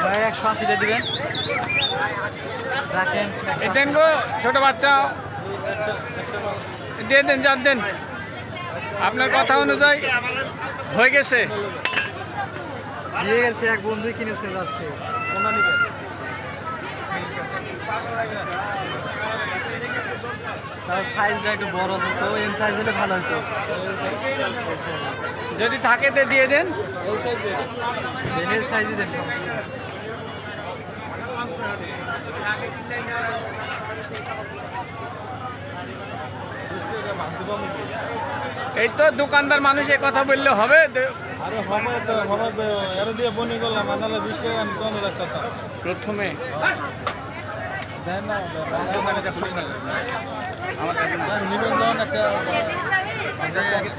ভাই 180 দিয়ে দিবেন। রাখেন দেন গো ছোট বাচ্চা দিয়ে দেন, যার দেন, আপনার কথা অনুযায়ী হয়ে গেছে। দিয়ে গেছে, এক বন্ধু কিনেছে যাচ্ছে। কোনটা নিবেন? তার সাইজটা একটু বড় হতো, এম সাইজ হলে ভালো হতো। যদি থাকে তো দিয়ে দেন। এল সাইজে দেন। এই তো দোকানদার মানুষ এই কথা বললে হবে? আরে হবে তো, হবে এর দিয়ে বনি করলাম, আনালে 20 টাকা আমি কোন রাখতাম প্রথমে দেন না, আমার নিবেন দাও না একটা। আগে